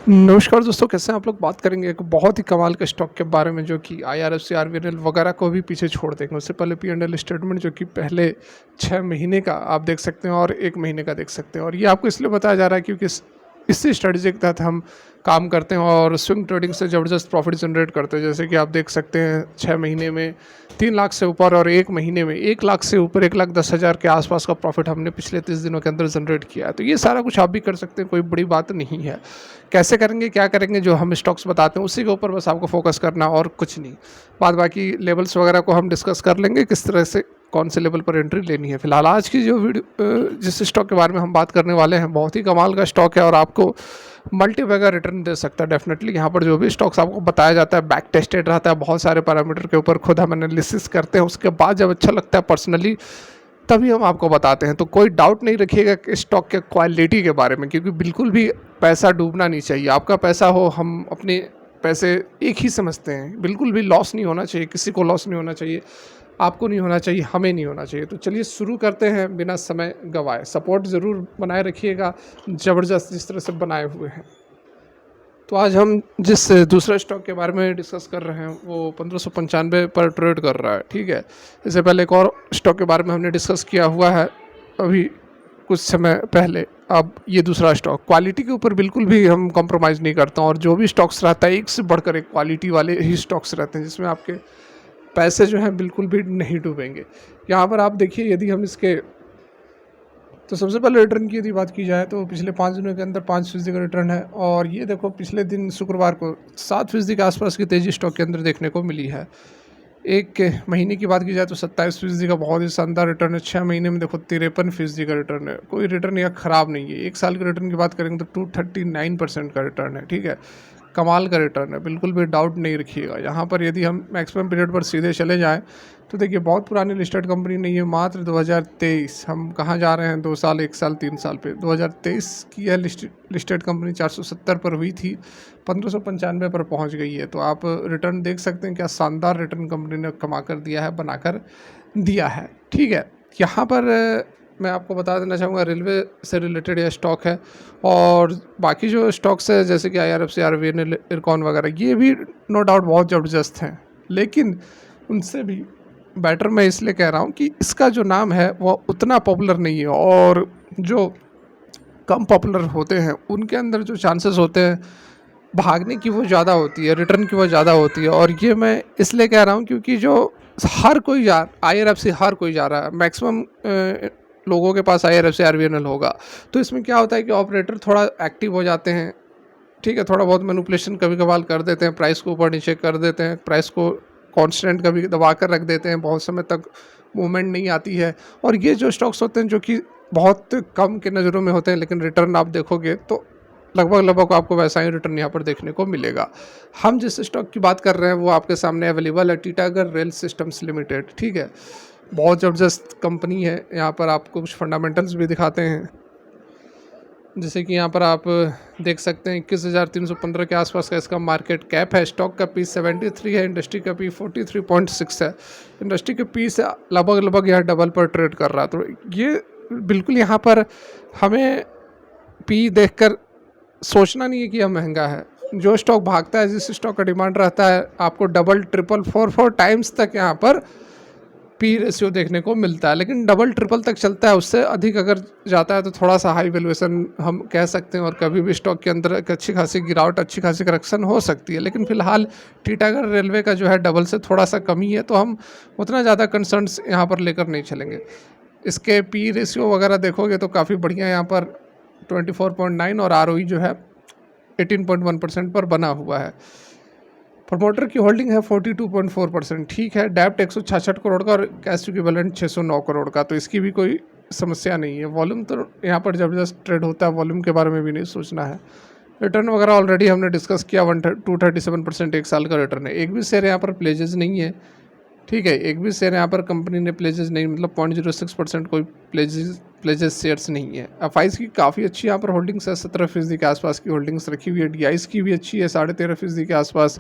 नमस्कार दोस्तों, कैसे हैं आप लोग? बात करेंगे एक बहुत ही कमाल के स्टॉक के बारे में जो कि आईआरएफसी, आरवीएनएल वगैरह को भी पीछे छोड़ देंगे। उससे पहले पी&एल स्टेटमेंट जो कि पहले 6 महीने का आप देख सकते हैं और 1 महीने का देख सकते हैं। और ये आपको इसलिए बताया जा रहा है क्योंकि इसी स्ट्रेटजी के तहत हम काम करते हैं और स्विंग ट्रेडिंग से ज़बरदस्त प्रॉफिट जनरेट करते हैं। जैसे कि आप देख सकते हैं 6 महीने में 3 लाख से ऊपर और 1 महीने में 1 लाख से ऊपर 1,10,000 के आसपास का प्रॉफिट हमने पिछले 30 दिनों के अंदर जनरेट किया है। तो ये सारा कुछ आप भी कर सकते हैं, कोई बड़ी बात नहीं है। कैसे करेंगे, क्या करेंगे, जो हम स्टॉक्स बताते हैं उसी के ऊपर बस आपको फोकस करना और कुछ नहीं। बाद बाकी लेवल्स वगैरह को हम डिस्कस कर लेंगे, किस तरह से कौन से लेवल पर एंट्री लेनी है। फिलहाल आज की जो वीडियो जिस स्टॉक के बारे में हम बात करने वाले हैं, बहुत ही कमाल का स्टॉक है और आपको मल्टीबैगर रिटर्न दे सकता है डेफिनेटली। यहाँ पर जो भी स्टॉक्स आपको बताया जाता है बैक टेस्टेड रहता है, बहुत सारे पैरामीटर के ऊपर खुद हम एनालिसिस करते हैं, उसके बाद जब अच्छा लगता है पर्सनली तभी हम आपको बताते हैं। तो कोई डाउट नहीं रखिएगा कि स्टॉक के क्वालिटी के बारे में, क्योंकि बिल्कुल भी पैसा डूबना नहीं चाहिए। आपका पैसा हो, हम अपने पैसे एक ही समझते हैं, बिल्कुल भी लॉस नहीं होना चाहिए, किसी को लॉस नहीं होना चाहिए, आपको नहीं होना चाहिए, हमें नहीं होना चाहिए। तो चलिए शुरू करते हैं बिना समय गंवाए। सपोर्ट ज़रूर बनाए रखिएगा, ज़बरदस्त जिस तरह से बनाए हुए हैं। तो आज हम जिस दूसरे स्टॉक के बारे में डिस्कस कर रहे हैं वो 1595 पर ट्रेड कर रहा है, ठीक है। इससे पहले एक और स्टॉक के बारे में हमने डिस्कस किया हुआ है अभी कुछ समय पहले। अब ये दूसरा स्टॉक, क्वालिटी के ऊपर बिल्कुल भी हम कॉम्प्रोमाइज़ नहीं करते हैं और जो भी स्टॉक्स रहता है एक से बढ़कर एक क्वालिटी वाले ही स्टॉक्स रहते हैं जिसमें आपके पैसे जो हैं बिल्कुल भी नहीं डूबेंगे। यहाँ पर आप देखिए, यदि हम इसके तो सबसे पहले रिटर्न की यदि बात की जाए तो पिछले 5 दिनों के अंदर 5% का रिटर्न है। और ये देखो, पिछले दिन शुक्रवार को 7% के आसपास की तेज़ी स्टॉक के अंदर देखने को मिली है। 1 महीने की बात की जाए तो 27% का बहुत ही शानदार रिटर्न है। 6 महीने में देखो 53% का रिटर्न है। कोई रिटर्न यह ख़राब नहीं है। 1 साल के रिटर्न की बात करेंगे तो 239% का रिटर्न है, ठीक है। कमाल का रिटर्न है, बिल्कुल भी डाउट नहीं रखिएगा। यहाँ पर यदि हम मैक्सिमम पीरियड पर सीधे चले जाएँ तो देखिए, बहुत पुरानी लिस्टेड कंपनी नहीं है, मात्र 2023। हम कहाँ जा रहे हैं 2 साल, 1 साल, 3 साल पे। 2023 की यह लिस्टेड कंपनी 470 पर हुई थी, 1595 पर पहुंच गई है। तो आप रिटर्न देख सकते हैं, क्या शानदार रिटर्न कंपनी ने कमा कर दिया है, बनाकर दिया है, ठीक है। यहाँ पर मैं आपको बता देना चाहूँगा, रेलवे से रिलेटेड यह स्टॉक है। और बाकी जो स्टॉक्स है जैसे कि आईआरएफसी, आरवीएनएल, इरकॉन वगैरह, ये भी नो डाउट बहुत ज़बरदस्त हैं, लेकिन उनसे भी बेटर मैं इसलिए कह रहा हूँ कि इसका जो नाम है वो उतना पॉपुलर नहीं है। और जो कम पॉपुलर होते हैं उनके अंदर जो चांसेस होते हैं भागने की वो ज़्यादा होती है, रिटर्न की वो ज़्यादा होती है। और ये मैं इसलिए कह रहा हूँ क्योंकि जो हर कोई जा आईआरएफसी, हर कोई जा रहा है, मैक्सिमम लोगों के पास आईआरएफसी, आरवीएनएल होगा। तो इसमें क्या होता है कि ऑपरेटर थोड़ा एक्टिव हो जाते हैं, ठीक है। थोड़ा बहुत मैनिपुलेशन कभी कभार कर देते हैं, प्राइस को ऊपर नीचे कर देते हैं, प्राइस को कांस्टेंट कभी दबा कर रख देते हैं, बहुत समय तक मूवमेंट नहीं आती है। और ये जो स्टॉक्स होते हैं जो कि बहुत कम के नज़रों में होते हैं, लेकिन रिटर्न आप देखोगे तो लगभग लगभग आपको वैसा ही रिटर्न यहाँ पर देखने को मिलेगा। हम जिस स्टॉक की बात कर रहे हैं वो आपके सामने अवेलेबल है, टीटागढ़ रेल सिस्टम्स लिमिटेड, ठीक है। बहुत ज़बरदस्त कंपनी है। यहाँ पर आपको कुछ फंडामेंटल्स भी दिखाते हैं, जैसे कि यहाँ पर आप देख सकते हैं 21,315 के आसपास का इसका मार्केट कैप है। स्टॉक का पी 73 है, इंडस्ट्री का पी 43.6 है। इंडस्ट्री के पी से लगभग लगभग यह डबल पर ट्रेड कर रहा है। तो ये बिल्कुल यहाँ पर हमें पी देखकर सोचना नहीं है कि यह महंगा है। जो स्टॉक भागता है, जिस स्टॉक का डिमांड रहता है, आपको डबल, ट्रिपल, 4 टाइम्स तक यहाँ पर पी रेशियो देखने को मिलता है। लेकिन डबल ट्रिपल तक चलता है, उससे अधिक अगर जाता है तो थोड़ा सा हाई वैल्यूएशन हम कह सकते हैं। और कभी भी स्टॉक के अंदर एक अच्छी खासी गिरावट, अच्छी खासी करेक्शन हो सकती है। लेकिन फिलहाल टीटागढ़ रेलवे का जो है डबल से थोड़ा सा कम ही है, तो हम उतना ज़्यादा कंसर्न्स यहाँ पर लेकर नहीं चलेंगे। इसके पी रेशियो वगैरह देखोगे तो काफ़ी बढ़िया, यहाँ पर 24.9 और आरओई जो है 18.1% पर बना हुआ है। प्रमोटर की होल्डिंग है 42.4%, ठीक है। डेब्ट 166 करोड़ का और कैश इक्विवेलेंट 609 करोड़ का, तो इसकी भी कोई समस्या नहीं है। वॉल्यूम तो यहाँ पर ज़बरदस्त ट्रेड होता है, वॉल्यूम के बारे में भी नहीं सोचना है। रिटर्न वगैरह ऑलरेडी हमने डिस्कस किया, 237% 1 साल का रिटर्न है। एक भी शेयर यहाँ पर प्लेजेज नहीं है, ठीक है। एक भी शेयर यहाँ पर कंपनी ने प्लेजेस नहीं, मतलब 0.06% कोई प्लेजेस शेयर्स नहीं है। एफआईज की काफ़ी अच्छी यहाँ पर होल्डिंग्स है, 17% के आसपास की होल्डिंग्स रखी हुई है। डीआईज की भी अच्छी है, 13.5% के आसपास।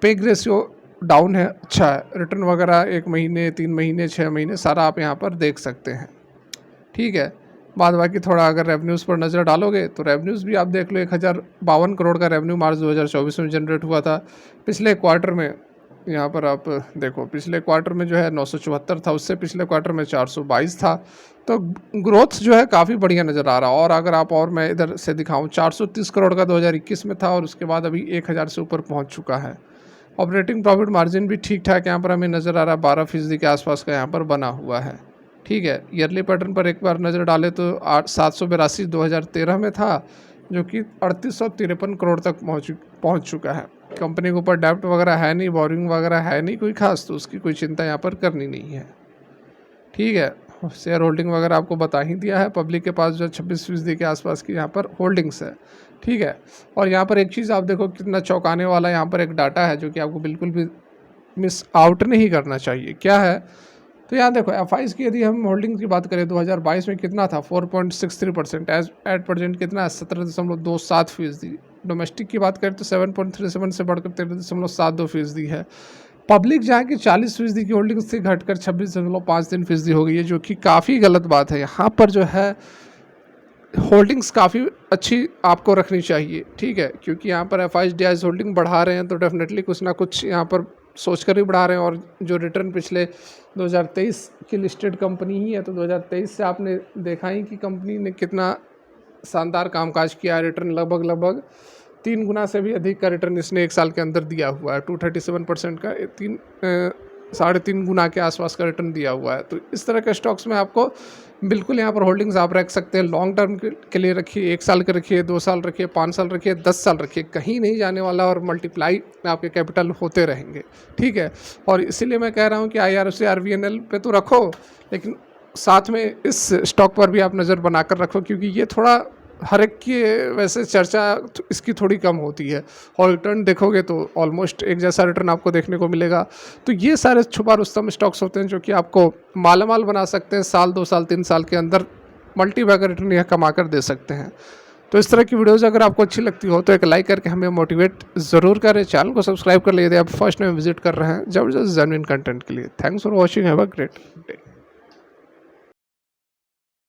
पेग रेशियो डाउन है, अच्छा है। रिटर्न वगैरह 1 महीने, 3 महीने, 6 महीने सारा आप यहाँ पर देख सकते हैं, ठीक है। बाद बाकी थोड़ा अगर रेवेन्यूज़ पर नज़र डालोगे तो रेवेन्यूज़ भी आप देख लो 1052 करोड़ का रेवेन्यू मार्च 2024 में जनरेट हुआ था। पिछले क्वार्टर में यहाँ पर आप देखो, पिछले क्वार्टर में जो है 974 था, उससे पिछले क्वार्टर में 422 था। तो ग्रोथ जो है काफ़ी बढ़िया नज़र आ रहा है। और अगर आप और मैं इधर से दिखाऊँ 430 करोड़ का 2021 में था और उसके बाद अभी 1000 से ऊपर पहुँच चुका है। ऑपरेटिंग प्रॉफिट मार्जिन भी ठीक ठाक यहाँ पर हमें नज़र आ रहा है, 12% के आसपास का यहाँ पर बना हुआ है। ठीक है, ईयरली पैटर्न पर एक बार नज़र डालें तो 782 2013 में था, जो कि 3853 करोड़ तक पहुँच चुका है। कंपनी के ऊपर डेब्ट वगैरह है नहीं, बोरिंग वगैरह है नहीं कोई खास, तो उसकी कोई चिंता यहाँ पर करनी नहीं है। ठीक है, शेयर होल्डिंग वगैरह आपको बता ही दिया है। पब्लिक के पास जो 26% के आसपास की यहाँ पर होल्डिंग्स है। ठीक है, और यहाँ पर एक चीज़ आप देखो कितना चौंकाने वाला यहाँ पर एक डाटा है जो कि आपको बिल्कुल भी मिस आउट नहीं करना चाहिए। क्या है, तो यहाँ देखो एफ की यदि हम होल्डिंग की बात करें 2022 में कितना था 4.63%, एट प्रेजेंट कितना है 17.27%। डोमेस्टिक की बात करें तो 7.37 से बढ़कर 13.72% है। पब्लिक जहाँ की 40% की होल्डिंग्स थी घटकर 26.53% हो गई है, जो कि काफ़ी गलत बात है। यहाँ पर जो है होल्डिंग्स काफ़ी अच्छी आपको रखनी चाहिए। ठीक है, क्योंकि यहाँ पर एफ आई होल्डिंग बढ़ा रहे हैं तो डेफिनेटली कुछ ना कुछ यहाँ पर सोच कर ही बढ़ा रहे हैं। और जो रिटर्न पिछले 2023 की लिस्टेड कंपनी ही है, तो 2023 से आपने देखा ही कि कंपनी ने कितना शानदार कामकाज किया है। रिटर्न लगभग 3 गुना से भी अधिक का रिटर्न इसने एक साल के अंदर दिया हुआ है। 237% का 3.5 गुना के आसपास का रिटर्न दिया हुआ है। तो इस तरह के स्टॉक्स में आपको बिल्कुल यहाँ पर होल्डिंग्स आप रख सकते हैं। लॉन्ग टर्म के लिए रखिए, 1 साल के रखिए, 2 साल रखिए, 5 साल रखिए, 10 साल रखिए, कहीं नहीं जाने वाला और मल्टीप्लाई आपके कैपिटल होते रहेंगे। ठीक है, और इसीलिए मैं कह रहा हूँ कि IRFC RVNL पे तो रखो, लेकिन साथ में इस स्टॉक पर भी आप नज़र बनाकर रखो, क्योंकि ये थोड़ा हर एक की वैसे चर्चा इसकी थोड़ी कम होती है और रिटर्न देखोगे तो ऑलमोस्ट एक जैसा रिटर्न आपको देखने को मिलेगा। तो ये सारे छुपा रुस्तम स्टॉक्स होते हैं जो कि आपको मालामाल बना सकते हैं, साल 2 साल 3 साल के अंदर मल्टी बैगर रिटर्न यह कमा कर दे सकते हैं। तो इस तरह की वीडियोज़ अगर आपको अच्छी लगती हो तो एक लाइक करके हमें मोटिवेट ज़रूर करें। चैनल को सब्सक्राइब कर लीजिए आप फर्स्ट टाइम विजिट कर रहे हैं जबरदस्त जेन्युइन कंटेंट के लिए। Thanks for watching, have a great day.